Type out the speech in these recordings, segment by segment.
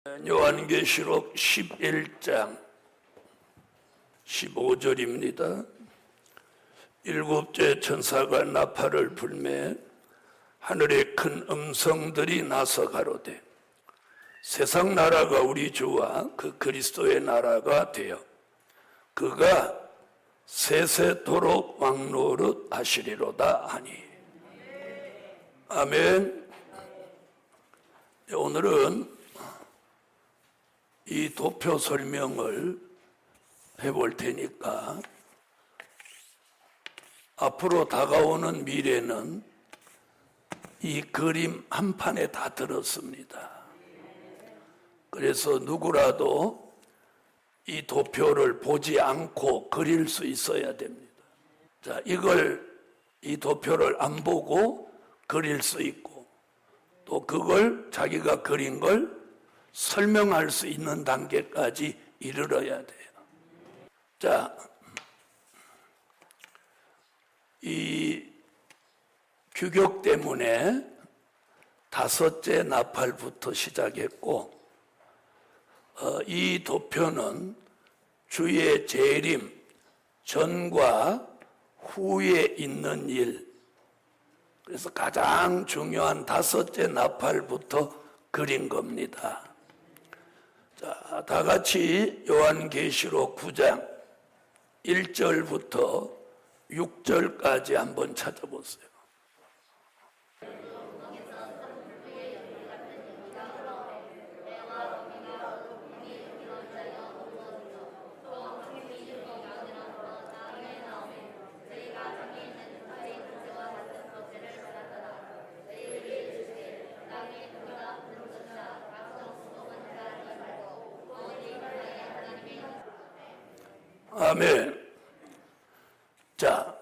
요한계시록 11장 15절입니다. 일곱째 천사가 나팔을 불매 하늘에 큰 음성들이 나서 가로되 세상 나라가 우리 주와 그 그리스도의 나라가 되어 그가 세세토록 왕노릇 하시리로다 하니. 아멘. 오늘은 이 도표 설명을 해볼 테니까 앞으로 다가오는 미래는 이 그림 한 판에 다 들었습니다. 그래서 누구라도 이 도표를 보지 않고 그릴 수 있어야 됩니다. 자, 이 도표를 안 보고 그릴 수 있고 또 그걸 자기가 그린 걸 설명할 수 있는 단계까지 이르러야 돼요. 자, 이 규격 때문에 다섯째 나팔부터 시작했고, 이 도표는 주의 재림 전과 후에 있는 일, 그래서 가장 중요한 다섯째 나팔부터 그린 겁니다. 자, 다 같이 요한계시록 9장 1절부터 6절까지 한번 찾아보세요. 아멘. 자,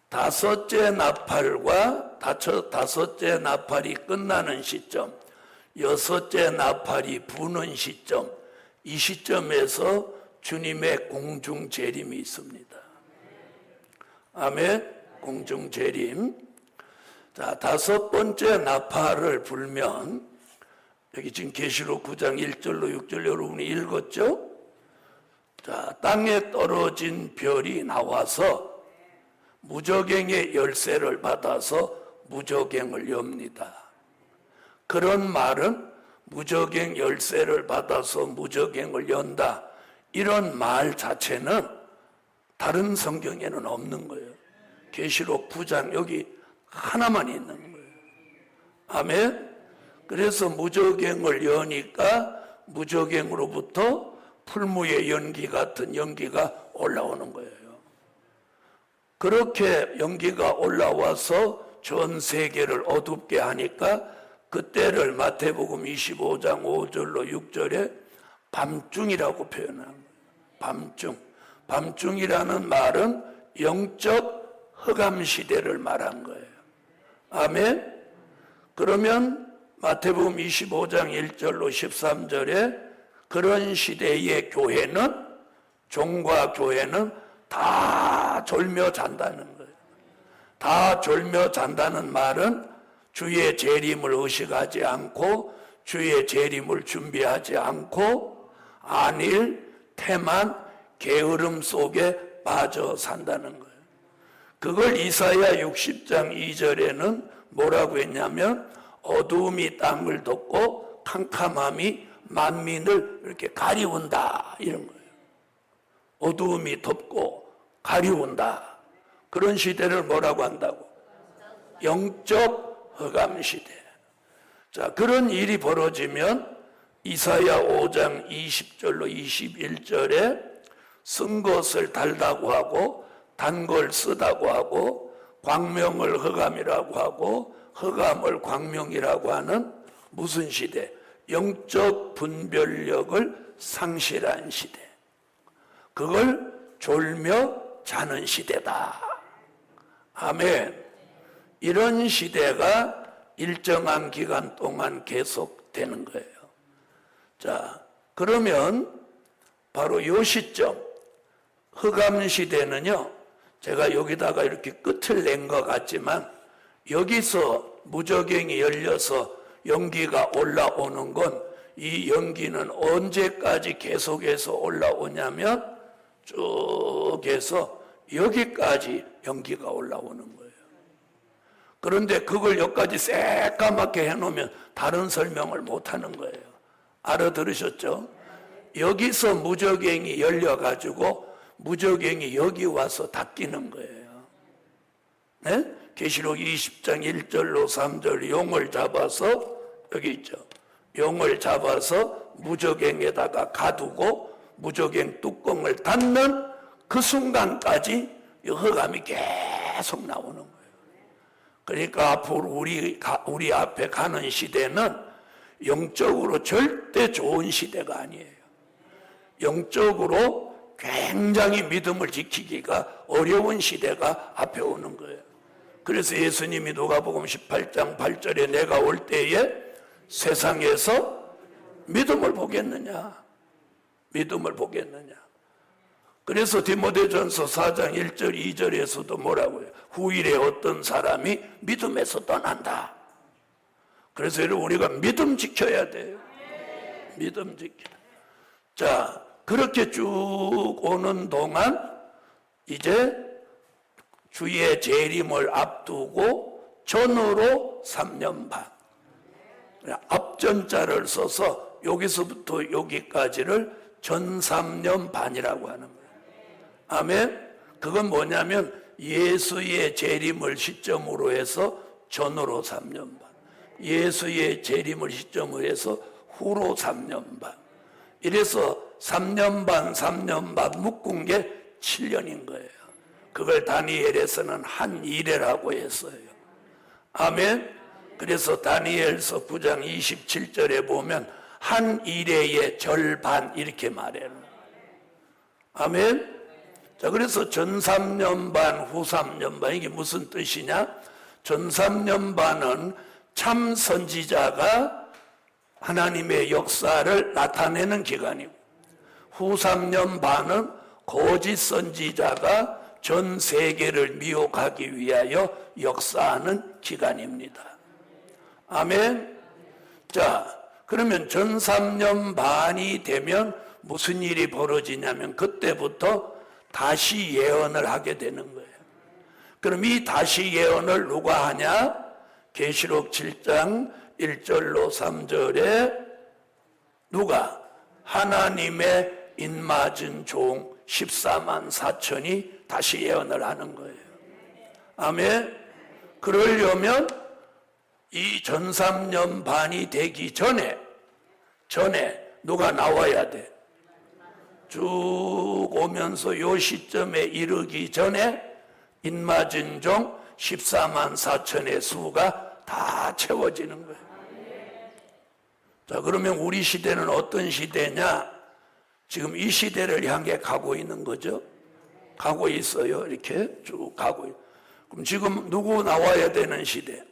다섯째 나팔과 다섯째 나팔이 끝나는 시점, 여섯째 나팔이 부는 시점, 이 시점에서 주님의 공중 재림이 있습니다. 아멘. 공중 재림. 자, 다섯 번째 나팔을 불면 여기 지금 계시록 9장 1절로 6절 여러분이 읽었죠? 자, 땅에 떨어진 별이 나와서 무저갱의 열쇠를 받아서 무저갱을 엽니다. 그런 말은 무저갱 열쇠를 받아서 무저갱을 연다, 이런 말 자체는 다른 성경에는 없는 거예요. 계시록 9장 여기 하나만 있는 거예요. 아멘. 그래서 무저갱을 여니까 무저갱으로부터 풀무의 연기 같은 연기가 올라오는 거예요. 그렇게 연기가 올라와서 전 세계를 어둡게 하니까 그때를 마태복음 25장 5절로 6절에 밤중이라고 표현한 거예요. 밤중. 밤중이라는 말은 영적 흑암 시대를 말한 거예요. 아멘. 그러면 마태복음 25장 1절로 13절에 그런 시대의 교회는, 종과 교회는 다 졸며 잔다는 거예요. 다 졸며 잔다는 말은 주의 재림을 의식하지 않고 주의 재림을 준비하지 않고 안일, 태만, 게으름 속에 빠져 산다는 거예요. 그걸 이사야 60장 2절에는 뭐라고 했냐면 어두움이 땅을 덮고 캄캄함이 만민을 이렇게 가리운다, 이런 거예요. 어두움이 덮고 가리운다. 그런 시대를 뭐라고 한다고? 영적 흑암 시대. 자, 그런 일이 벌어지면 이사야 5장 20절로 21절에 쓴 것을 달다고 하고 단 걸 쓰다고 하고 광명을 흑암이라고 하고 흑암을 광명이라고 하는 무슨 시대? 영적 분별력을 상실한 시대. 그걸 졸며 자는 시대다. 아멘. 이런 시대가 일정한 기간 동안 계속되는 거예요. 자, 그러면 바로 이 시점, 흑암 시대는요, 제가 여기다가 이렇게 끝을 낸 것 같지만 여기서 무저갱이 열려서 연기가 올라오는 건 이 연기는 언제까지 계속해서 올라오냐면 쭉 해서 여기까지 연기가 올라오는 거예요. 그런데 그걸 여기까지 새까맣게 해놓으면 다른 설명을 못하는 거예요. 알아들으셨죠? 여기서 무적행이 열려가지고 무적행이 여기 와서 닦이는 거예요. 네? 계시록 20장 1절로 3절 용을 잡아서 여기 있죠. 용을 잡아서 무적행에다가 가두고 무적행 뚜껑을 닫는 그 순간까지 흑암이 계속 나오는 거예요. 그러니까 앞으로 우리 앞에 가는 시대는 영적으로 절대 좋은 시대가 아니에요. 영적으로 굉장히 믿음을 지키기가 어려운 시대가 앞에 오는 거예요. 그래서 예수님이 누가복음 18장 8절에 내가 올 때에 세상에서 믿음을 보겠느냐? 믿음을 보겠느냐? 그래서 디모데전서 4장 1절 2절에서도 뭐라고요? 후일에 어떤 사람이 믿음에서 떠난다. 그래서 우리가 믿음 지켜야 돼요. 믿음 지켜. 자, 그렇게 쭉 오는 동안 이제 주의 재림을 앞두고 전으로 3년 반. 앞전자를 써서 여기서부터 여기까지를 전 3년 반이라고 하는 거예요. 아멘? 그건 뭐냐면 예수의 재림을 시점으로 해서 전으로 3년 반, 예수의 재림을 시점으로 해서 후로 3년 반. 이래서 3년 반, 3년 반 묶은 게 7년인 거예요. 그걸 다니엘에서는 한 이래라고 했어요. 아멘? 그래서 다니엘서 9장 27절에 보면 한 이래의 절반 이렇게 말해요. 아멘? 자, 그래서 전 3년 반, 후 3년 반, 이게 무슨 뜻이냐? 전 3년 반은 참 선지자가 하나님의 역사를 나타내는 기간이고, 후 3년 반은 거짓 선지자가 전 세계를 미혹하기 위하여 역사하는 기간입니다. 아멘. 자, 그러면 전 3년 반이 되면 무슨 일이 벌어지냐면 그때부터 다시 예언을 하게 되는 거예요. 그럼 이 다시 예언을 누가 하냐? 계시록 7장 1절로 3절에 누가? 하나님의 인맞은 종 14만 4천이 다시 예언을 하는 거예요. 아멘. 그러려면 이 전 3년 반이 되기 전에 누가 나와야 돼. 쭉 오면서 요 시점에 이르기 전에 인맞은 종 14만 4천의 수가 다 채워지는 거예요. 자, 그러면 우리 시대는 어떤 시대냐? 지금 이 시대를 향해 가고 있는 거죠. 가고 있어요. 이렇게 쭉 가고 있어요. 그럼 지금 누구 나와야 되는 시대?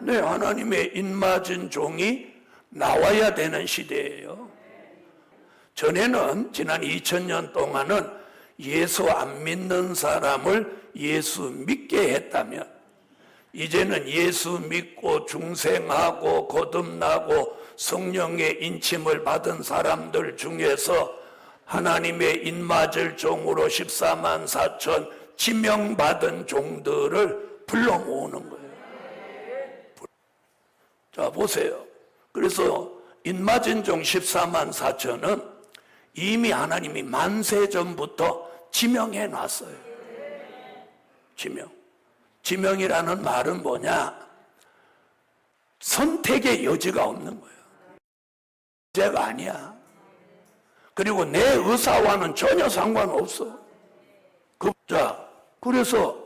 네, 하나님의 인맞은 종이 나와야 되는 시대예요. 전에는 지난 2000년 동안은 예수 안 믿는 사람을 예수 믿게 했다면 이제는 예수 믿고 중생하고 거듭나고 성령의 인침을 받은 사람들 중에서 하나님의 인맞을 종으로 14만 4천 지명받은 종들을 불러 모으는 거예요. 자, 보세요. 그래서 인맞은 종 14만 4천은 이미 하나님이 만세 전부터 지명해 놨어요. 지명이라는 말은 뭐냐? 선택의 여지가 없는 거예요. 문제가 아니야. 그리고 내 의사와는 전혀 상관없어. 자, 그래서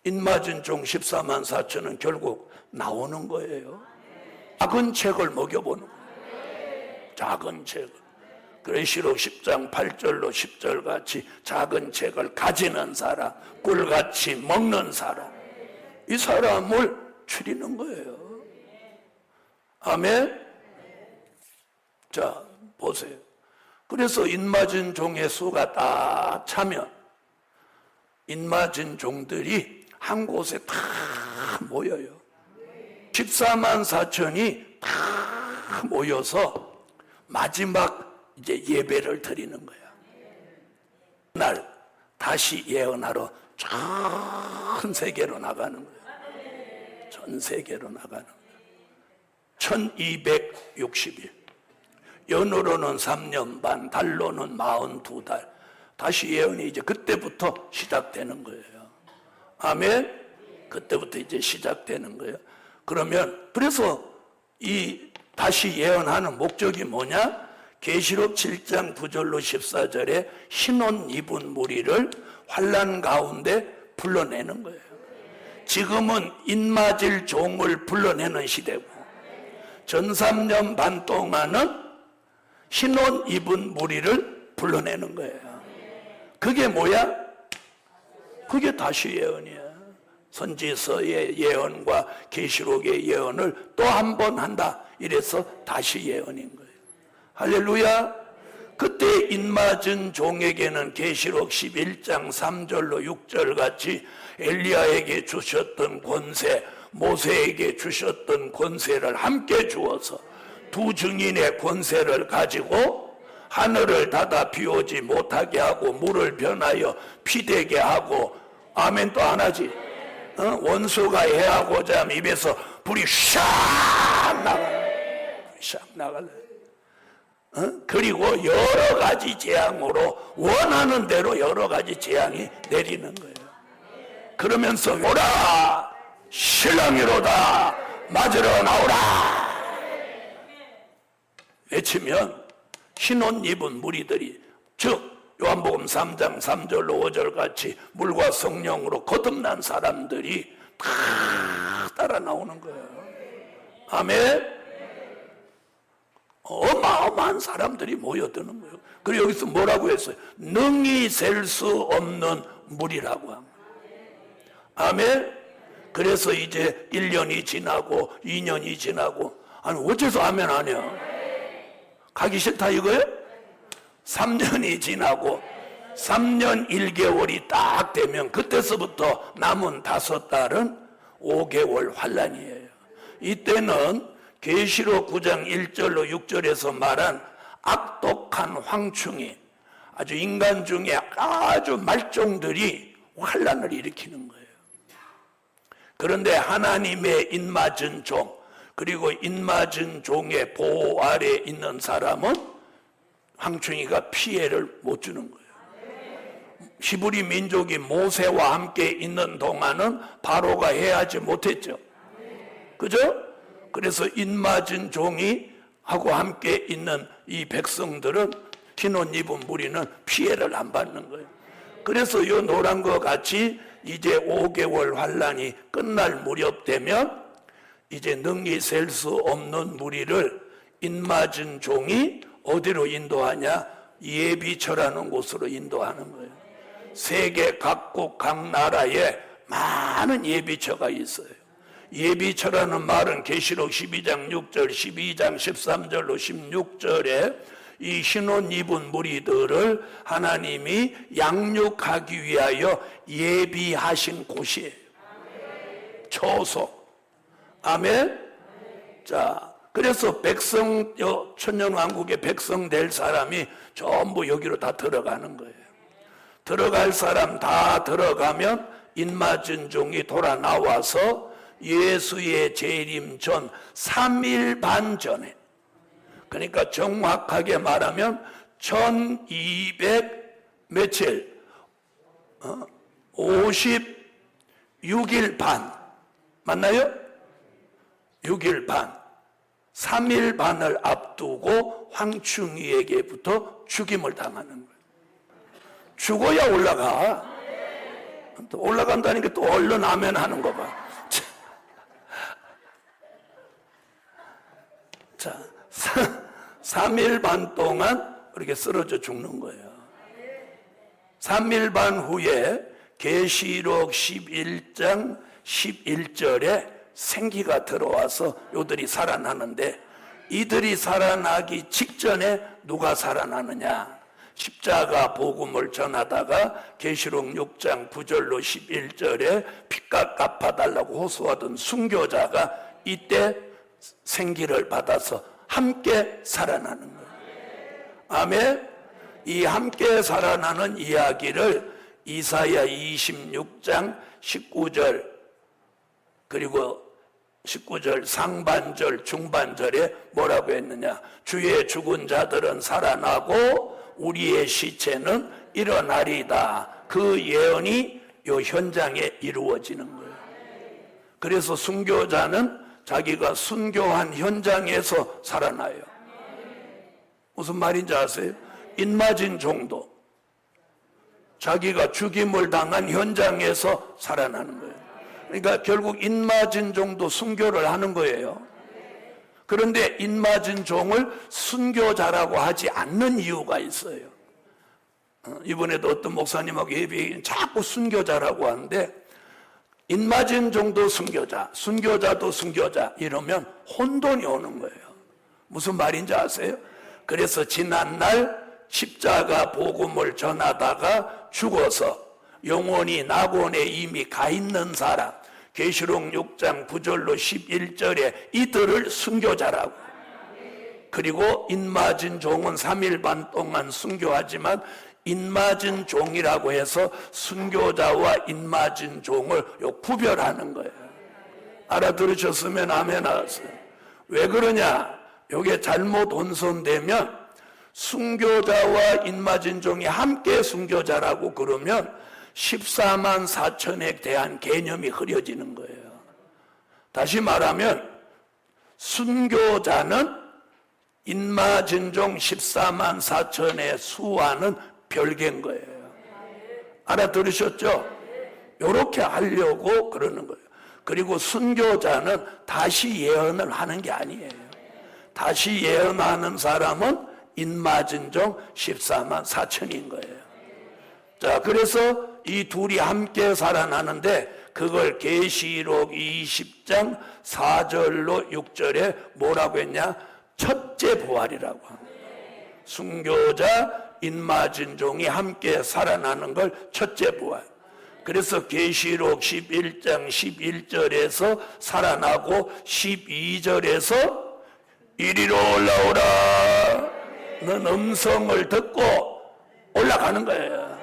인맞은 종 14만 4천은 결국 나오는 거예요. 작은 책을 먹여보는 거예요. 작은 책을. 계시록 10장 8절로 10절 같이 작은 책을 가지는 사람, 꿀같이 먹는 사람, 이 사람을 추리는 거예요. 아멘? 자, 보세요. 그래서 인맞은 종의 수가 딱 차면 인맞은 종들이 한 곳에 다 모여요. 14만 4천이 다 모여서 마지막 이제 예배를 드리는 거야. 날 다시 예언하러 전 세계로 나가는 거야. 전 세계로 나가는 거야. 1260일. 연으로는 3년 반, 달로는 42달. 다시 예언이 이제 그때부터 시작되는 거예요. 아멘? 그때부터 이제 시작되는 거예요. 그러면, 그래서 이 다시 예언하는 목적이 뭐냐? 계시록 7장 9절로 14절에 흰옷 입은 무리를 환난 가운데 불러내는 거예요. 지금은 인맞을 종을 불러내는 시대고, 전 3년 반 동안은 흰옷 입은 무리를 불러내는 거예요. 그게 뭐야? 그게 다시 예언이야. 선지서의 예언과 계시록의 예언을 또 한 번 한다. 이래서 다시 예언인 거예요. 할렐루야. 그때 인맞은 종에게는 계시록 11장 3절로 6절 같이 엘리야에게 주셨던 권세, 모세에게 주셨던 권세를 함께 주어서 두 증인의 권세를 가지고 하늘을 닫아 비 오지 못하게 하고 물을 변하여 피 되게 하고, 아멘. 또 안 하지? 원수가 해하고자 하면 입에서 불이 샥 나갈래. 샥 나갈래. 그리고 여러 가지 재앙으로 원하는 대로 여러 가지 재앙이 내리는 거예요. 그러면서 오라 신랑이로다 맞으러 나오라 외치면 흰옷 입은 무리들이, 즉 요한복음 3장 3절로 5절 같이 물과 성령으로 거듭난 사람들이 다 따라 나오는 거예요. 아멘. 어마어마한 사람들이 모여드는 거예요. 그리고 여기서 뭐라고 했어요? 능히 셀 수 없는 물이라고 합니다. 아멘. 그래서 이제 1년이 지나고 2년이 지나고, 아니 어째서 아멘 안 해요? 가기 싫다 이거예요? 3년이 지나고 3년 1개월이 딱 되면 그때서부터 남은 5달은 5개월 환란이에요. 이때는 계시록 9장 1절로 6절에서 말한 악독한 황충이, 아주 인간 중에 아주 말종들이 환란을 일으키는 거예요. 그런데 하나님의 인맞은 종, 그리고 인맞은 종의 보호 아래 있는 사람은 황충이가 피해를 못 주는 거예요. 히브리 민족이 모세와 함께 있는 동안은 바로가 해하지 못했죠. 그죠? 그래서 인맞은 종이 하고 함께 있는 이 백성들은, 흰옷 입은 무리는 피해를 안 받는 거예요. 그래서 이 노란 것 같이 이제 5개월 환란이 끝날 무렵 되면 이제 능히 셀 수 없는 무리를 인맞은 종이 어디로 인도하냐? 예비처라는 곳으로 인도하는 거예요. 세계 각국 각 나라에 많은 예비처가 있어요. 예비처라는 말은 계시록 12장 6절, 12장 13절로 16절에 이 흰옷 입은 무리들을 하나님이 양육하기 위하여 예비하신 곳이에요. 초소. 아멘. 자, 그래서 백성, 천년왕국의 백성 될 사람이 전부 여기로 다 들어가는 거예요. 들어갈 사람 다 들어가면 인맞은 종이 돌아 나와서 예수의 재림 전 3일 반 전에, 그러니까 정확하게 말하면 1200 며칠, 56일 반, 맞나요? 6일 반, 3일 반을 앞두고 황충이에게부터 죽임을 당하는 거예요. 죽어야 올라가. 또 올라간다니까 또 얼른 아멘 하는 거 봐. 자, 3일 반 동안 이렇게 쓰러져 죽는 거예요. 3일 반 후에 계시록 11장 11절에 생기가 들어와서 요들이 살아나는데, 이들이 살아나기 직전에 누가 살아나느냐? 십자가 복음을 전하다가 계시록 6장 9절로 11절에 핏값 갚아달라고 호소하던 순교자가 이때 생기를 받아서 함께 살아나는 거예요. 아멘. 이 함께 살아나는 이야기를 이사야 26장 19절 그리고 19절 상반절 중반절에 뭐라고 했느냐? 주의 죽은 자들은 살아나고 우리의 시체는 일어나리다. 그 예언이 요 현장에 이루어지는 거예요. 그래서 순교자는 자기가 순교한 현장에서 살아나요. 무슨 말인지 아세요? 인맞은 종도 자기가 죽임을 당한 현장에서 살아나는 거예요. 그러니까 결국 인맞은 종도 순교를 하는 거예요. 그런데 인맞은 종을 순교자라고 하지 않는 이유가 있어요. 이번에도 어떤 목사님하고 예배에 자꾸 순교자라고 하는데, 인맞은 종도 순교자, 순교자도 순교자 이러면 혼돈이 오는 거예요. 무슨 말인지 아세요? 그래서 지난날 십자가 복음을 전하다가 죽어서 영원히 낙원에 이미 가 있는 사람, 계시록 6장 9절로 11절에 이들을 순교자라고. 그리고 인맞은 종은 3일 반 동안 순교하지만 인맞은 종이라고 해서 순교자와 인맞은 종을 구별하는 거예요. 알아들으셨으면 아멘 하세요. 왜 그러냐? 이게 잘못 혼선되면 순교자와 인맞은 종이 함께 순교자라고 그러면 14만 4천에 대한 개념이 흐려지는 거예요. 다시 말하면 순교자는 인맞은 종 14만 4천의 수와는 별개인 거예요. 알아들으셨죠? 이렇게 하려고 그러는 거예요. 그리고 순교자는 다시 예언을 하는 게 아니에요. 다시 예언하는 사람은 인맞은 종 14만 4천인 거예요. 자, 그래서 이 둘이 함께 살아나는데 그걸 계시록 20장 4절로 6절에 뭐라고 했냐? 첫째 부활이라고 합니다. 순교자, 인맞은 종이 함께 살아나는 걸 첫째 부활. 그래서 계시록 11장 11절에서 살아나고 12절에서 이리로 올라오라 는 음성을 듣고 올라가는 거예요.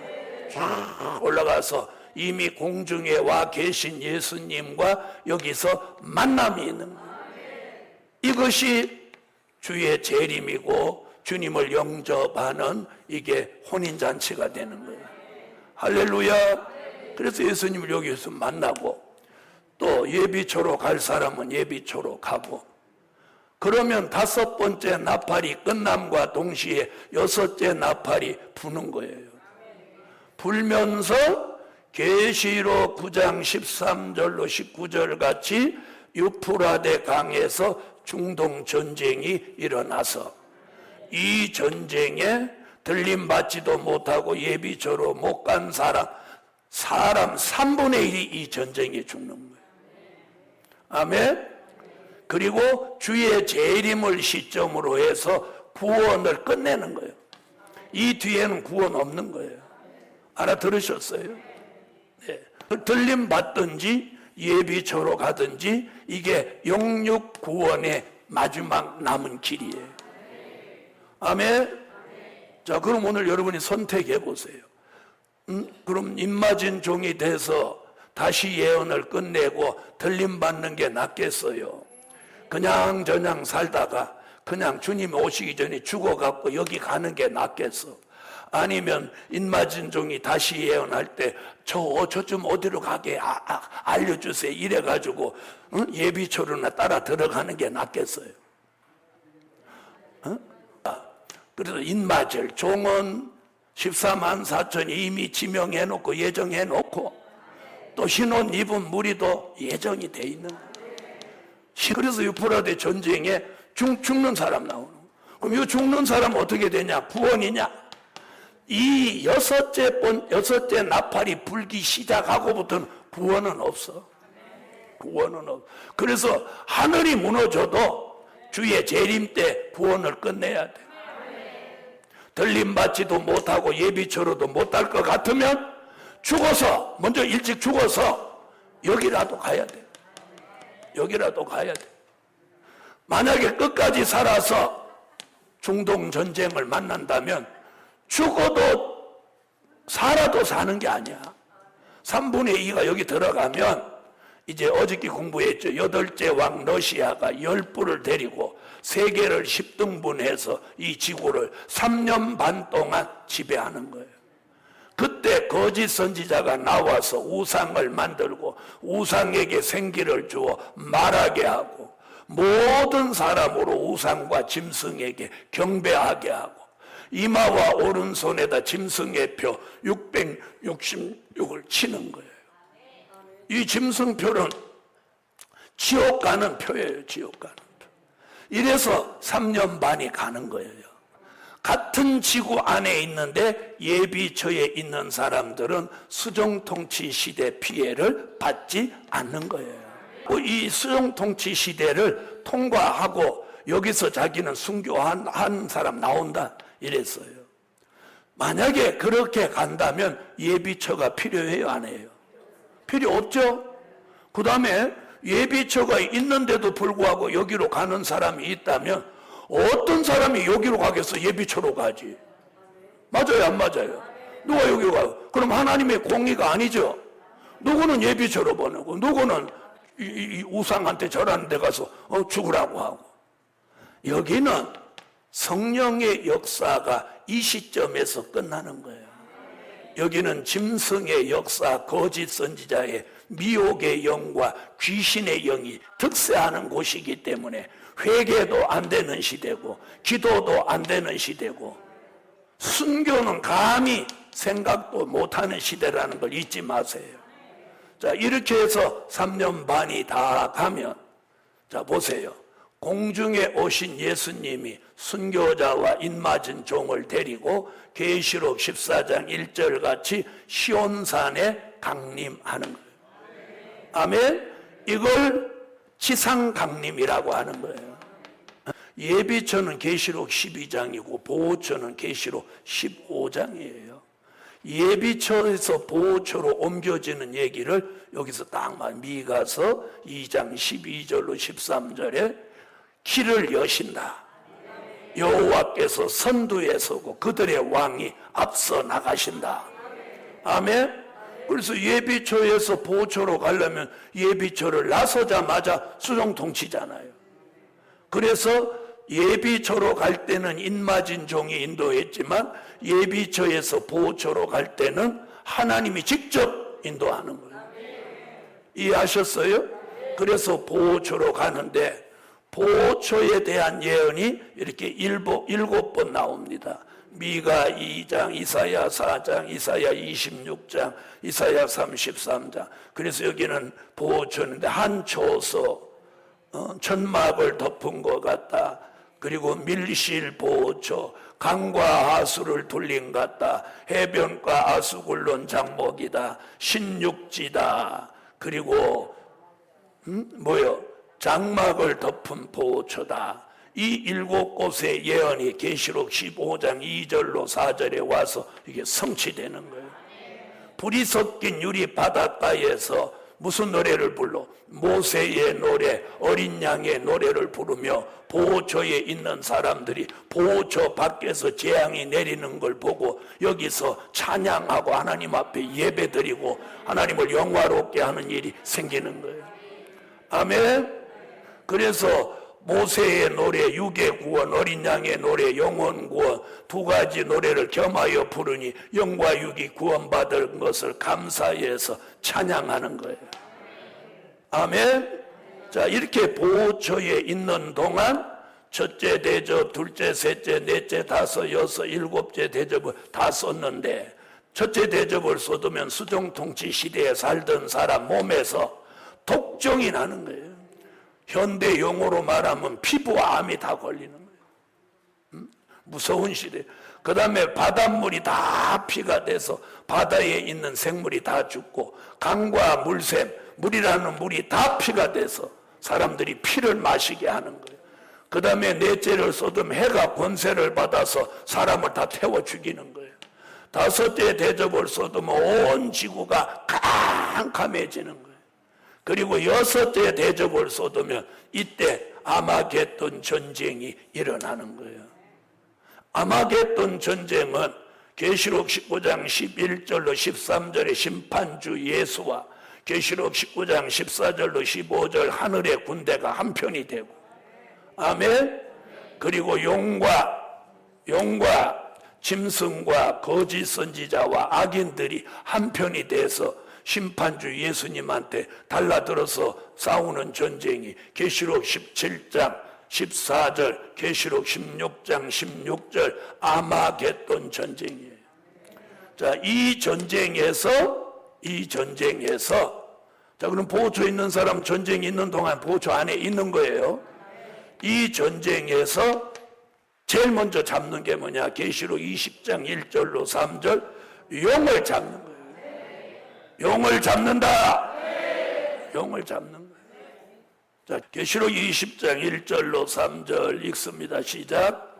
쫙 올라가서 이미 공중에 와 계신 예수님과 여기서 만남이 있는 거예요. 이것이 주의 재림이고 주님을 영접하는 이게 혼인잔치가 되는 거예요. 할렐루야. 그래서 예수님을 여기서 만나고 또 예비초로 갈 사람은 예비초로 가고, 그러면 다섯 번째 나팔이 끝남과 동시에 여섯째 나팔이 부는 거예요. 불면서 계시록 9장 13절로 19절 같이 유프라데 강에서 중동 전쟁이 일어나서 이 전쟁에 들림받지도 못하고 예비조로 못 간 사람 3분의 1이 이 전쟁에 죽는 거예요. 아멘. 그리고 주의 재림을 시점으로 해서 구원을 끝내는 거예요. 이 뒤에는 구원 없는 거예요. 알아들으셨어요? 네. 들림받든지 예비조로 가든지 이게 영육 구원의 마지막 남은 길이에요. 아멘. 자, 그럼 오늘 여러분이 선택해 보세요. 그럼 인맞은 종이 돼서 다시 예언을 끝내고 들림받는 게 낫겠어요? 그냥 저냥 살다가 그냥 주님 오시기 전에 죽어갖고 여기 가는 게 낫겠어? 아니면 인맞은 종이 다시 예언할 때 저좀 어디로 가게 알려주세요 이래가지고 예비초로나 따라 들어가는 게 낫겠어요? 그래서 인맞을 종은 14만 4천이 이미 지명해놓고 예정해놓고 또 흰옷 입은 무리도 예정이 돼 있는 거예요. 그래서 유프라데 전쟁에 죽는 사람 나오는 거예요. 그럼 이 죽는 사람 어떻게 되냐? 구원이냐? 이 여섯째 나팔이 불기 시작하고부터는 구원은 없어. 구원은 없어. 그래서 하늘이 무너져도 주의 재림 때 구원을 끝내야 돼. 들림받지도 못하고 예비처로도 못할 것 같으면 죽어서, 먼저 일찍 죽어서 여기라도 가야 돼. 여기라도 가야 돼. 만약에 끝까지 살아서 중동 전쟁을 만난다면 죽어도 살아도 사는 게 아니야. 3분의 2가 여기 들어가면 이제 어저께 공부했죠. 8째 왕 러시아가 10부를 데리고 세계를 10등분해서 이 지구를 3년 반 동안 지배하는 거예요. 그때 거짓 선지자가 나와서 우상을 만들고 우상에게 생기를 주어 말하게 하고 모든 사람으로 우상과 짐승에게 경배하게 하고 이마와 오른손에다 짐승의 표 666을 치는 거예요. 이 짐승표는 지옥 가는 표예요. 지옥 가는 표. 이래서 3년 반이 가는 거예요. 같은 지구 안에 있는데 예비처에 있는 사람들은 수정통치 시대 피해를 받지 않는 거예요. 이 수정통치 시대를 통과하고 여기서 자기는 순교한 사람 나온다 이랬어요. 만약에 그렇게 간다면 예비처가 필요해요, 안 해요? 필요 없죠? 그 다음에 예비처가 있는데도 불구하고 여기로 가는 사람이 있다면 어떤 사람이 여기로 가겠어? 예비처로 가지. 맞아요, 안 맞아요? 누가 여기로 가요? 그럼 하나님의 공의가 아니죠? 누구는 예비처로 보내고 누구는 이 우상한테 절하는 데 가서 죽으라고 하고. 여기는 성령의 역사가 이 시점에서 끝나는 거예요. 여기는 짐승의 역사, 거짓 선지자의 미혹의 영과 귀신의 영이 득세하는 곳이기 때문에 회개도 안 되는 시대고 기도도 안 되는 시대고 순교는 감히 생각도 못하는 시대라는 걸 잊지 마세요. 자, 이렇게 해서 3년 반이 다 가면, 자 보세요. 공중에 오신 예수님이 순교자와 입맞은 종을 데리고 계시록 14장 1절 같이 시온산에 강림하는 거예요. 아멘. 이걸 지상 강림이라고 하는 거예요. 예비처는 계시록 12장이고 보호처는 계시록 15장이에요. 예비처에서 보호처로 옮겨지는 얘기를 여기서 딱 미가서 2장 12절로 13절에 길을 여신다. 여호와께서 선두에 서고 그들의 왕이 앞서 나가신다. 아멘. 그래서 예비처에서 보호처로 가려면 예비처를 나서자마자 수정통치잖아요. 그래서 예비처로 갈 때는 입맞은 종이 인도했지만 예비처에서 보호처로 갈 때는 하나님이 직접 인도하는 거예요. 이해하셨어요? 그래서 보호처로 가는데 보호처에 대한 예언이 이렇게 일곱 번 나옵니다. 미가 2장, 이사야 4장, 이사야 26장, 이사야 33장. 그래서 여기는 보호처인데 한 초서 천막을 덮은 것 같다. 그리고 밀실 보호처, 강과 하수를 둘린 같다. 해변과 아수굴론 장목이다. 신육지다. 그리고 장막을 덮은 보호처다. 이 7곳의 예언이 계시록 15장 2절로 4절에 와서 이게 성취되는 거예요. 불이 섞인 유리 바닷가에서 무슨 노래를 불러? 모세의 노래, 어린 양의 노래를 부르며 보호처에 있는 사람들이 보호처 밖에서 재앙이 내리는 걸 보고 여기서 찬양하고 하나님 앞에 예배드리고 하나님을 영화롭게 하는 일이 생기는 거예요. 아멘. 그래서 모세의 노래, 육의 구원, 어린 양의 노래, 영혼 구원 두 가지 노래를 겸하여 부르니 영과 육이 구원받은 것을 감사해서 찬양하는 거예요. 아멘. 자, 이렇게 보호처에 있는 동안 첫째 대접, 둘째, 셋째, 넷째, 다섯, 여섯, 일곱째 대접을 다 썼는데 첫째 대접을 쏟으면 수정통치 시대에 살던 사람 몸에서 독종이 나는 거예요. 현대 용어로 말하면 피부암이 다 걸리는 거예요. 무서운 시대. 그 다음에 바닷물이 다 피가 돼서 바다에 있는 생물이 다 죽고 강과 물샘, 물이라는 물이 다 피가 돼서 사람들이 피를 마시게 하는 거예요. 그 다음에 넷째를 쏟으면 해가 권세를 받아서 사람을 다 태워 죽이는 거예요. 다섯째 대접을 쏟으면 온 지구가 캄캄해지는 거예요. 그리고 6째 대접을 쏟으면 이때 아마겟돈 전쟁이 일어나는 거예요. 아마겟돈 전쟁은 계시록 19장 11절로 13절의 심판주 예수와 계시록 19장 14절로 15절 하늘의 군대가 한편이 되고, 아멘. 그리고 용과 짐승과 거짓 선지자와 악인들이 한편이 돼서 심판주 예수님한테 달라들어서 싸우는 전쟁이 계시록 17장 14절, 계시록 16장 16절 아마겟돈 전쟁이에요. 자, 이 전쟁에서 자, 그럼 보초 있는 사람 전쟁이 있는 동안 보초 안에 있는 거예요. 이 전쟁에서 제일 먼저 잡는 게 뭐냐? 계시록 20장 1절로 3절 용을 잡는 거예요. 용을 잡는다. 용을 잡는 거예요. 자, 계시록 20장 1절로 3절 읽습니다. 시작.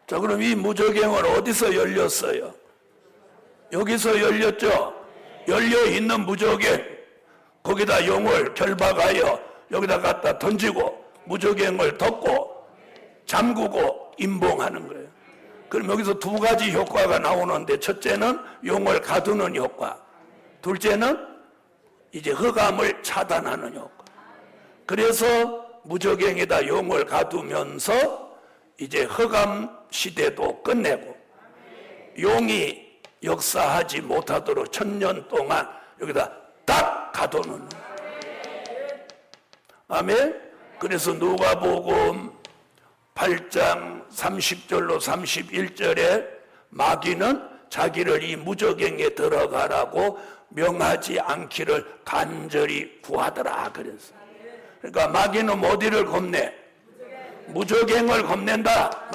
자, 그럼 이 무저갱은 어디서 열렸어요? 여기서 열렸죠? 열려있는 무저갱, 거기다 용을 결박하여 여기다 갖다 던지고 무저갱을 덮고 잠그고 임봉하는 거예요. 그럼 여기서 두 가지 효과가 나오는데, 첫째는 용을 가두는 효과, 둘째는 이제 흑암을 차단하는 효과. 그래서 무저갱에다 용을 가두면서 이제 흑암 시대도 끝내고 용이 역사하지 못하도록 1000년 동안 여기다 딱 가둬놓는 거예요. 아멘. 그래서 누가복음 8장 30절로 31절에 마귀는 자기를 이 무저갱에 들어가라고 명하지 않기를 간절히 구하더라 그랬어요. 그러니까 마귀는 어디를 겁내? 무저갱을 겁낸다.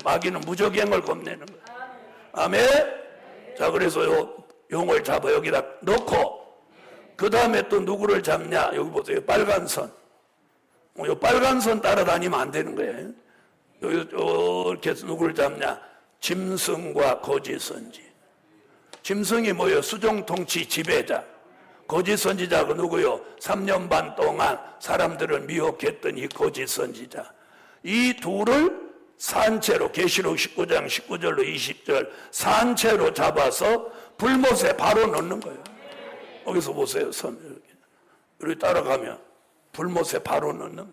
마귀는 무저갱을 겁내는 거예요. 아멘. 자, 그래서 용을 잡아 여기다 넣고, 그 다음에 또 누구를 잡냐? 여기 보세요. 빨간 선. 이 빨간 선 따라다니면 안 되는 거예요. 여기 이렇게 해서 누구를 잡냐? 짐승과 거짓 선지. 짐승이 뭐예요? 수종 통치 지배자. 거짓 선지자가 누구요? 3년 반 동안 사람들을 미혹했던 이 거짓 선지자. 이 둘을 산채로, 계시록 19장 19절로 20절 산채로 잡아서 불못에 바로 넣는 거예요. 여기서 보세요. 이렇게 따라가면 불못에 바로 넣는 거예요.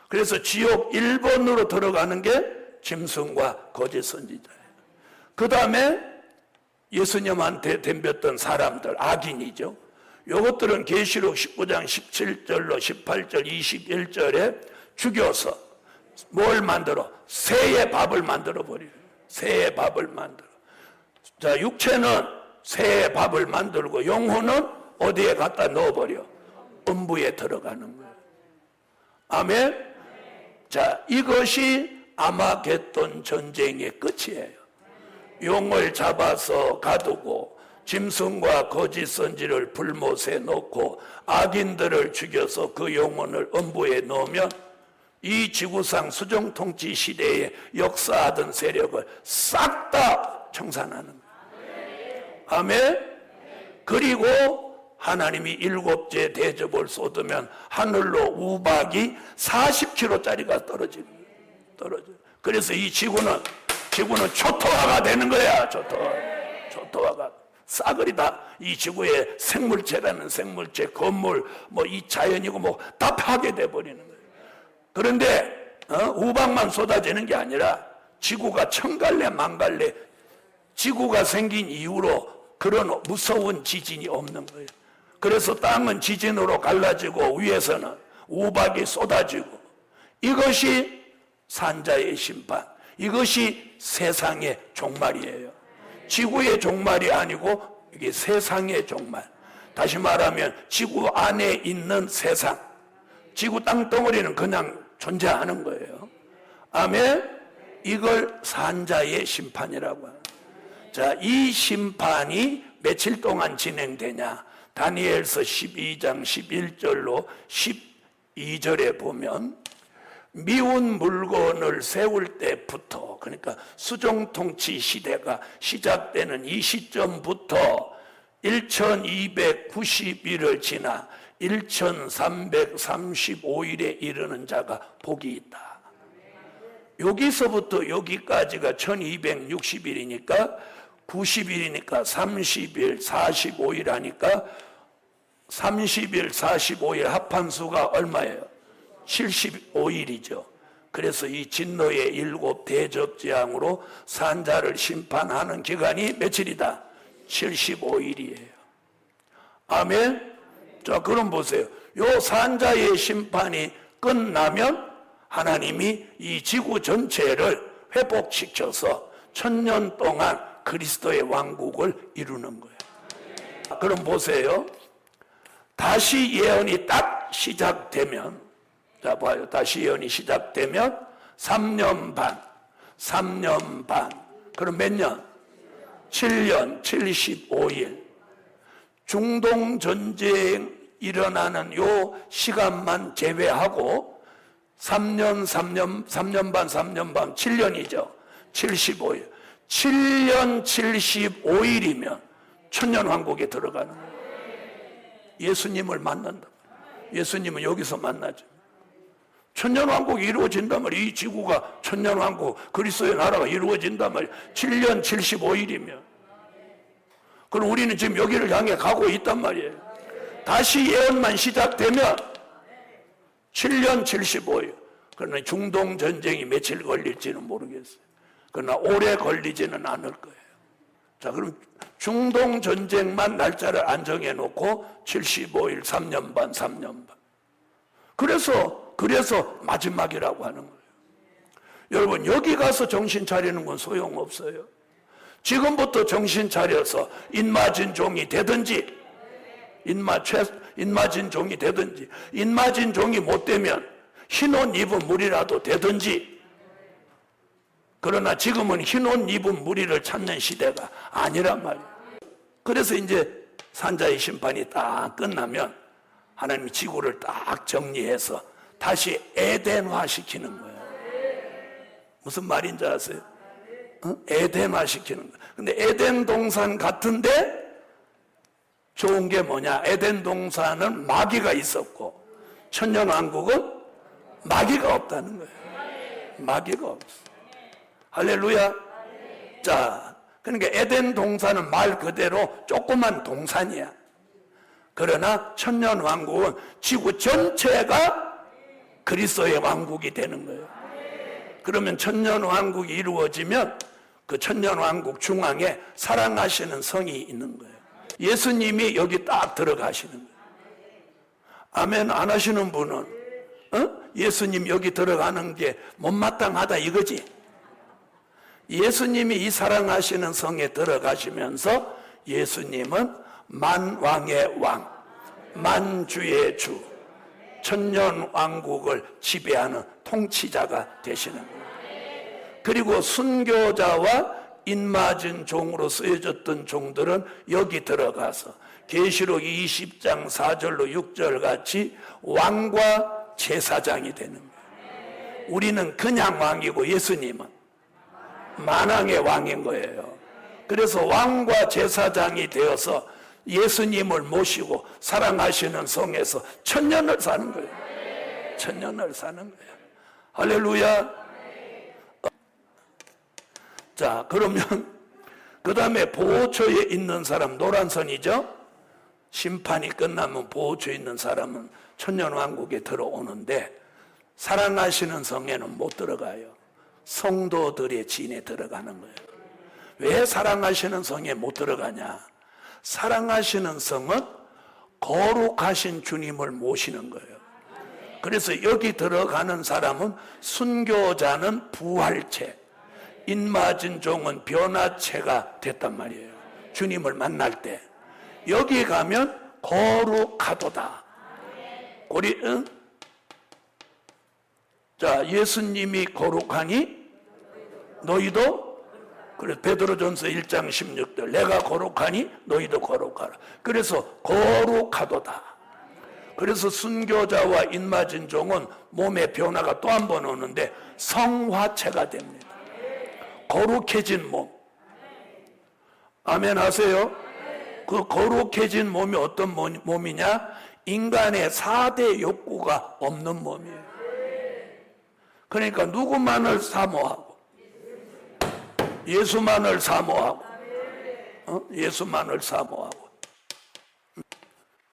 그래서 지옥 1번으로 들어가는 게 짐승과 거짓 선지자예요. 그 다음에 예수님한테 덤볐던 사람들, 악인이죠. 요것들은 계시록 19장 17절로 18절 21절에 죽여서 뭘 만들어? 새의 밥을 만들어 버려요. 새의 밥을 만들어. 자, 육체는 새의 밥을 만들고 영혼은 어디에 갖다 넣어버려? 음부에 들어가는 거예요. 아멘. 자, 이것이 아마겟돈 전쟁의 끝이에요. 용을 잡아서 가두고 짐승과 거짓 선지를 불못에 넣고 악인들을 죽여서 그 영혼을 음부에 넣으면 이 지구상 수종 통치 시대에 역사하던 세력을 싹 다 청산하는 거예요. 아멘. 그리고 하나님이 7째 대접을 쏟으면 하늘로 우박이 40kg짜리가 떨어져. 그래서 이 지구는 초토화가 되는 거야. 초토화가. 싸그리 다 이 지구의 생물체라는 생물체, 건물, 뭐 이 자연이고 뭐 다 파괴돼 버리는 거예요. 그런데 우박만 쏟아지는 게 아니라 지구가 천갈래 만갈래, 지구가 생긴 이후로 그런 무서운 지진이 없는 거예요. 그래서 땅은 지진으로 갈라지고 위에서는 우박이 쏟아지고, 이것이 산자의 심판, 이것이 세상의 종말이에요. 지구의 종말이 아니고 이게 세상의 종말. 다시 말하면 지구 안에 있는 세상, 지구 땅덩어리는 그냥 존재하는 거예요. 아멘. 이걸 산자의 심판이라고 합니다. 자, 이 심판이 며칠 동안 진행되냐? 다니엘서 12장 11절로 12절에 보면 미운 물건을 세울 때부터, 그러니까 수정통치 시대가 시작되는 이 시점부터 1290일을 지나 1335일에 이르는 자가 복이 있다. 여기서부터 여기까지가 1260일이니까 90일이니까 30일, 45일 하니까 30일, 45일 합한수가 얼마예요? 75일이죠. 그래서 이 진노의 7 대접재앙으로 산자를 심판하는 기간이 며칠이다? 75일이에요. 아멘? 자, 그럼 보세요. 요 산자의 심판이 끝나면 하나님이 이 지구 전체를 회복시켜서 1000년 동안 그리스도의 왕국을 이루는 거예요. 그럼 보세요. 다시 예언이 딱 시작되면, 자 봐요. 다시 예언이 시작되면 3년 반. 그럼 몇 년? 7년 75일. 중동 전쟁 일어나는 요 시간만 제외하고 3년 반, 7년이죠. 75일. 7년 75일이면 천년왕국에 들어가는 거예요. 예수님을 만난다. 예수님은 여기서 만나죠. 천년왕국이 이루어진단 말이에요. 이 지구가 천년왕국, 그리스도의 나라가 이루어진단 말이에요. 7년 75일이면. 그럼 우리는 지금 여기를 향해 가고 있단 말이에요. 다시 예언만 시작되면 7년 75일. 그러나 중동 전쟁이 며칠 걸릴지는 모르겠어요. 그러나 오래 걸리지는 않을 거예요. 자, 그럼 중동 전쟁만 날짜를 안정해 놓고 75일, 3년 반. 그래서 마지막이라고 하는 거예요. 여러분, 여기 가서 정신 차리는 건 소용없어요. 지금부터 정신 차려서 인마진 종이 되든지, 인마진 종이 되든지, 인마진 종이 못 되면 흰옷 입은 무리라도 되든지. 그러나 지금은 흰옷 입은 무리를 찾는 시대가 아니란 말이에요. 그래서 이제 산자의 심판이 딱 끝나면 하나님이 지구를 딱 정리해서 다시 에덴화 시키는 거예요. 무슨 말인지 아세요? 에덴화 시키는 거예요. 근데 에덴 동산 같은데 좋은 게 뭐냐? 에덴 동산은 마귀가 있었고 천년왕국은 마귀가 없다는 거예요. 마귀가 없어. 할렐루야. 자, 그러니까 에덴 동산은 말 그대로 조그만 동산이야. 그러나 천년왕국은 지구 전체가 그리스도의 왕국이 되는 거예요. 그러면 천년왕국이 이루어지면 그 천년왕국 중앙에 사랑하시는 성이 있는 거예요. 예수님이 여기 딱 들어가시는 거예요. 아멘 안 하시는 분은 예수님 여기 들어가는 게 못마땅하다 이거지. 예수님이 이 사랑하시는 성에 들어가시면서 예수님은 만왕의 왕, 만주의 주, 천년왕국을 지배하는 통치자가 되시는 거예요. 그리고 순교자와 인맞은 종으로 쓰여졌던 종들은 여기 들어가서 계시록 20장 4절로 6절 같이 왕과 제사장이 되는 거예요. 우리는 그냥 왕이고 예수님은 만왕의 왕인 거예요. 그래서 왕과 제사장이 되어서 예수님을 모시고 사랑하시는 성에서 천년을 사는 거예요. 천년을 사는 거예요. 할렐루야. 자, 그러면 그 다음에 보호처에 있는 사람, 노란 선이죠. 심판이 끝나면 보호처에 있는 사람은 천년왕국에 들어오는데 사랑하시는 성에는 못 들어가요. 성도들의 진에 들어가는 거예요. 왜 사랑하시는 성에 못 들어가냐? 사랑하시는 성은 거룩하신 주님을 모시는 거예요. 그래서 여기 들어가는 사람은 순교자는 부활체, 인맞은 종은 변화체가 됐단 말이에요. 주님을 만날 때 여기 가면 거룩하도다. 우리 자, 예수님이 거룩하니 너희도 그래서 베드로전서 1장 16절 내가 거룩하니 너희도 거룩하라. 그래서 거룩하도다. 그래서 순교자와 인맞은 종은 몸의 변화가 또 한 번 오는데 성화체가 됩니다. 거룩해진 몸. 아멘 하세요. 그 거룩해진 몸이 어떤 몸이냐? 인간의 4대 욕구가 없는 몸이에요. 그러니까 누구만을 사모하고 예수만을 사모하고 예수만을 사모하고.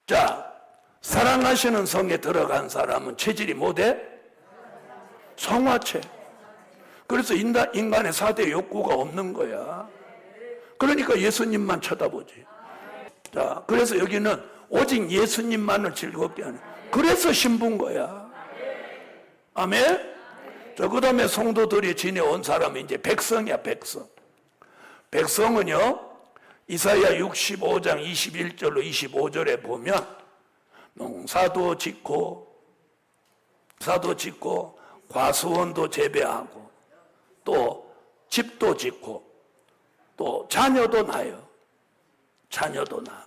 자, 사랑하시는 성에 들어간 사람은 체질이 뭐대? 성화체. 그래서 인간의 4대 욕구가 없는 거야. 그러니까 예수님만 쳐다보지. 자, 그래서 여기는 오직 예수님만을 즐겁게 하는. 그래서 신부인 거야. 아멘? 자, 그 다음에 성도들이 지내온 사람이 이제 백성이야, 백성. 백성은요, 이사야 65장 21절로 25절에 보면 농사도 짓고, 과수원도 재배하고, 또 집도 짓고, 또 자녀도 낳아요. 자녀도 낳아.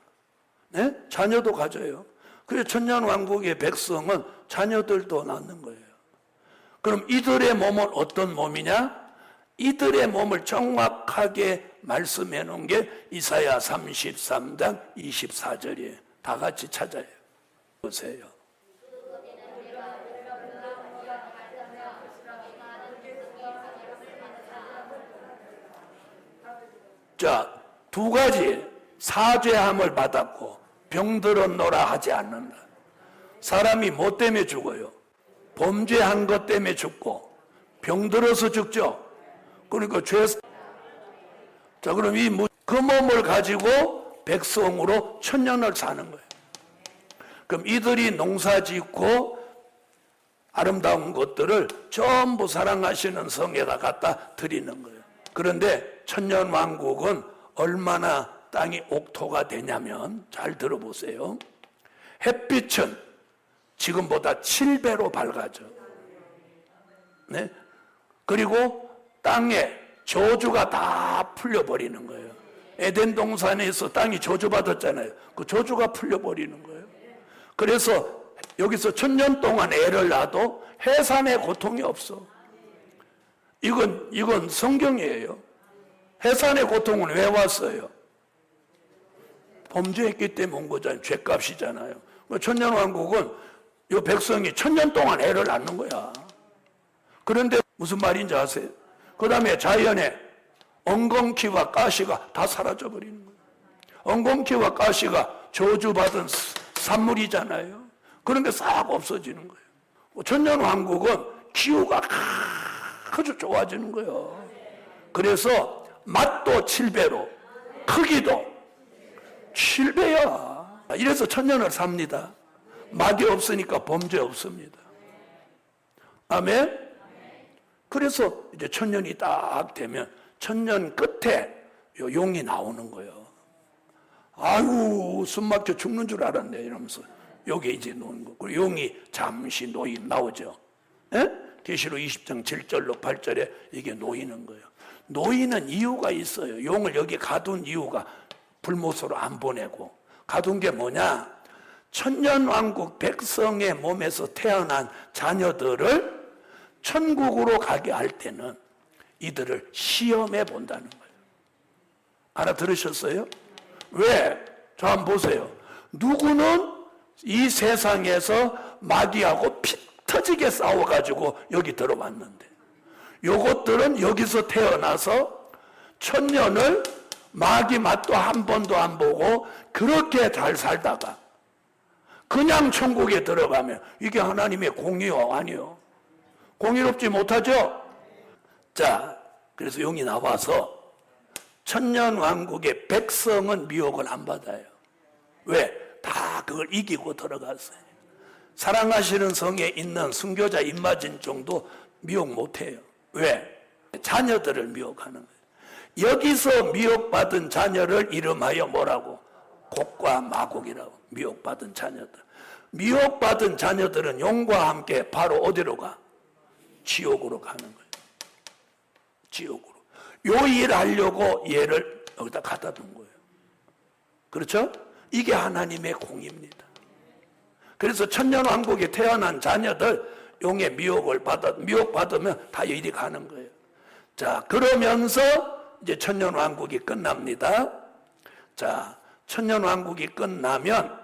네? 자녀도 가져요. 그래서 천년왕국의 백성은 자녀들도 낳는 거예요. 그럼 이들의 몸은 어떤 몸이냐? 이들의 몸을 정확하게 말씀해 놓은 게 이사야 33장 24절이에요. 다 같이 찾아요. 보세요. 자, 두 가지. 사죄함을 받았고 병들었노라 하지 않는다. 사람이 뭐 때문에 죽어요? 범죄한 것 때문에 죽고 병들어서 죽죠. 그러니까 자, 그럼 그 몸을 가지고 백성으로 천년을 사는 거예요. 그럼 이들이 농사 짓고 아름다운 것들을 전부 사랑하시는 성에다 갖다 드리는 거예요. 그런데 천년왕국은 얼마나 땅이 옥토가 되냐면, 잘 들어보세요. 햇빛은 지금보다 7배로 밝아져. 네? 그리고 땅에 저주가 다 풀려버리는 거예요. 에덴 동산에서 땅이 저주받았잖아요. 그 저주가 풀려버리는 거예요. 그래서 여기서 1000년 동안 애를 낳아도 해산의 고통이 없어. 이건 성경이에요. 해산의 고통은 왜 왔어요? 범죄했기 때문에 온 거잖아요. 죄값이잖아요. 천년왕국은 이 백성이 1000년 동안 애를 낳는 거야. 그런데 무슨 말인지 아세요? 그 다음에 자연에 엉겅퀴와 가시가 다 사라져버리는 거예요. 엉겅퀴와 가시가 저주받은 산물이잖아요. 그런 게 싹 없어지는 거예요. 천년왕국은 기후가 아주 좋아지는 거예요. 그래서 맛도 7배로, 크기도 7배야. 이래서 천년을 삽니다. 막이 없으니까 범죄 없습니다. 아멘? 그래서 이제 천년이 딱 되면 천년 끝에 용이 나오는 거예요. 아유, 숨 막혀 죽는 줄 알았네 이러면서 여기 이제 놓은 거. 그리고 용이 잠시 나오죠. 예? 계시록 20장 7절로 8절에 이게 놓이는 거예요. 놓이는 이유가 있어요. 용을 여기 가둔 이유가 불못으로 안 보내고 가둔 게 뭐냐? 천년왕국 백성의 몸에서 태어난 자녀들을 천국으로 가게 할 때는 이들을 시험해 본다는 거예요. 알아들으셨어요? 왜? 저 한번 보세요. 누구는 이 세상에서 마귀하고 피 터지게 싸워가지고 여기 들어왔는데, 요것들은 여기서 태어나서 천년을 마귀 맛도 한 번도 안 보고 그렇게 잘 살다가 그냥 천국에 들어가면 이게 하나님의 공의요? 아니요? 공의롭지 못하죠? 자, 그래서 용이 나와서 천년왕국의 백성은 미혹을 안 받아요. 왜? 다 그걸 이기고 들어갔어요. 사랑하시는 성에 있는 순교자 임마진 정도 미혹 못해요. 왜? 자녀들을 미혹하는 거예요. 여기서 미혹받은 자녀를 이름하여 뭐라고? 곡과 마곡이라고. 미혹받은 자녀들. 미혹받은 자녀들은 용과 함께 바로 어디로 가? 지옥으로 가는 거예요. 지옥으로. 요 일 하려고 얘를 여기다 갖다 둔 거예요. 그렇죠? 이게 하나님의 공입니다. 그래서 천년왕국에 태어난 자녀들 용의 미혹받으면 다 이리 가는 거예요. 자, 그러면서 이제 천년왕국이 끝납니다. 자, 천년왕국이 끝나면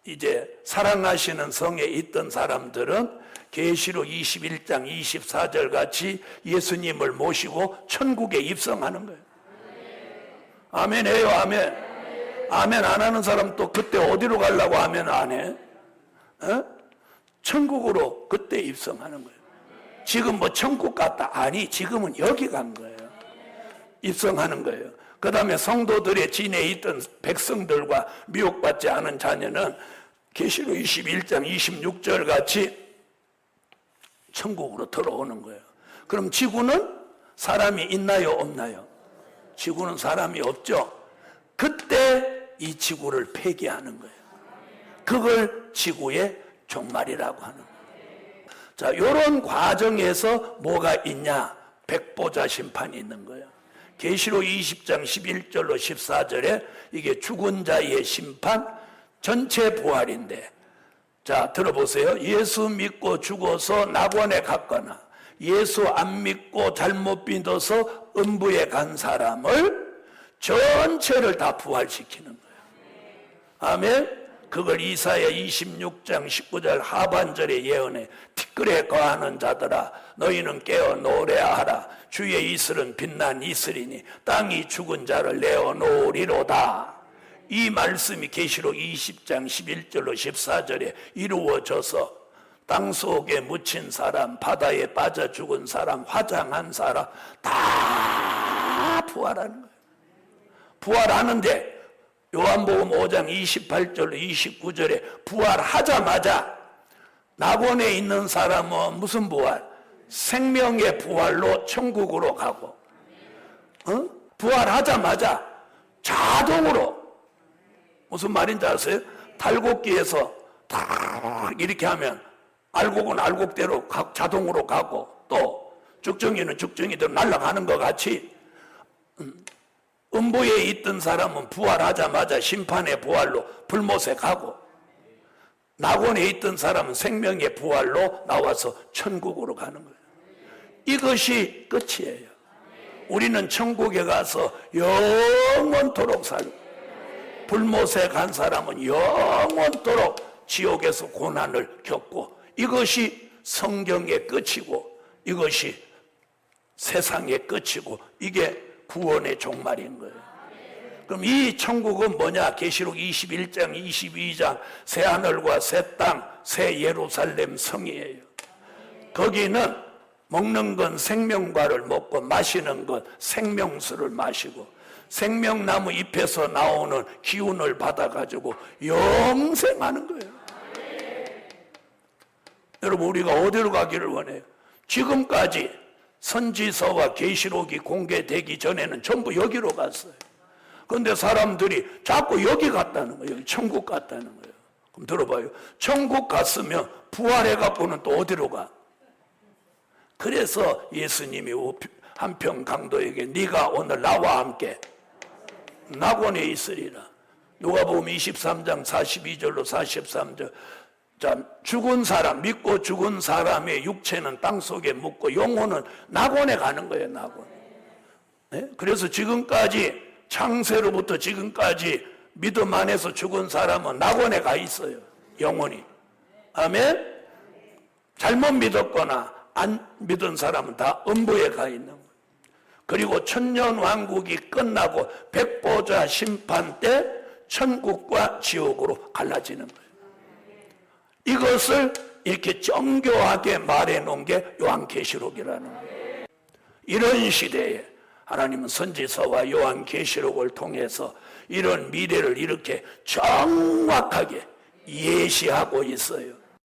이제 사랑하시는 성에 있던 사람들은 계시록 21장 24절 같이 예수님을 모시고 천국에 입성하는 거예요. 아멘 해요, 아멘. 아멘 안 하는 사람 또 그때 어디로 가려고 아멘 안 해? 천국으로 그때 입성하는 거예요. 지금 뭐 천국 갔다? 아니, 지금은 여기 간 거예요. 입성하는 거예요. 그 다음에 성도들의 진에 있던 백성들과 미혹받지 않은 자녀는 계시록 21장 26절 같이 천국으로 들어오는 거예요. 그럼 지구는 사람이 있나요, 없나요? 지구는 사람이 없죠. 그때 이 지구를 폐기하는 거예요. 그걸 지구의 종말이라고 하는 거예요. 자, 이런 과정에서 뭐가 있냐? 백보자 심판이 있는 거예요. 계시록 20장 11절로 14절에 이게 죽은 자의 심판, 전체 부활인데, 자, 들어보세요. 예수 믿고 죽어서 낙원에 갔거나 예수 안 믿고 잘못 믿어서 음부에 간 사람을 전체를 다 부활시키는 거예요. 아멘. 그걸 이사야 26장 19절 하반절에 예언해. 티끌에 거하는 자들아 너희는 깨어 노래하라. 주의 이슬은 빛난 이슬이니 땅이 죽은 자를 내어놓으리로다. 이 말씀이 계시록 20장 11절로 14절에 이루어져서 땅속에 묻힌 사람, 바다에 빠져 죽은 사람, 화장한 사람 다 부활하는 거예요. 부활하는데 요한복음 5장 28절로 29절에 부활하자마자 낙원에 있는 사람은 무슨 부활? 생명의 부활로 천국으로 가고, 부활하자마자 자동으로, 무슨 말인지 아세요? 달곡기에서 딱 이렇게 하면 알곡은 알곡대로 자동으로 가고, 또 죽정이는 죽정이대로 날아가는 것 같이 음부에 있던 사람은 부활하자마자 심판의 부활로 불못에 가고, 낙원에 있던 사람은 생명의 부활로 나와서 천국으로 가는 거예요. 이것이 끝이에요. 우리는 천국에 가서 영원토록 살고, 불못에 간 사람은 영원토록 지옥에서 고난을 겪고, 이것이 성경의 끝이고 이것이 세상의 끝이고 이게 구원의 종말인 거예요. 그럼 이 천국은 뭐냐? 계시록 21장 22장 새하늘과 새 땅 새 예루살렘 성이에요. 거기는 먹는 건 생명과를 먹고 마시는 건 생명수를 마시고 생명나무 잎에서 나오는 기운을 받아가지고 영생하는 거예요. 여러분, 우리가 어디로 가기를 원해요? 지금까지 선지서와 계시록이 공개되기 전에는 전부 여기로 갔어요. 그런데 사람들이 자꾸 여기 갔다는 거예요. 여기 천국 갔다는 거예요. 그럼 들어봐요. 천국 갔으면 부활해갖고는 또 어디로 가? 그래서 예수님이 한평 강도에게 네가 오늘 나와 함께 낙원에 있으리라. 누가복음 23장 42절로 43절. 자, 죽은 사람, 믿고 죽은 사람의 육체는 땅속에 묻고 영혼은 낙원에 가는 거예요. 낙원. 네? 그래서 지금까지 창세로부터 지금까지 믿음 안에서 죽은 사람은 낙원에 가 있어요. 영혼이. 아멘. 잘못 믿었거나 안 믿은 사람은 다 음부에 가 있는 거예요. 그리고 천년왕국이 끝나고 백보자 심판 때 천국과 지옥으로 갈라지는 거예요. 이것을 이렇게 정교하게 말해놓은 게 요한계시록이라는 거예요. 이런 시대에 하나님은 선지서와 요한계시록을 통해서 이런 미래를 이렇게 정확하게 예시하고 있어요.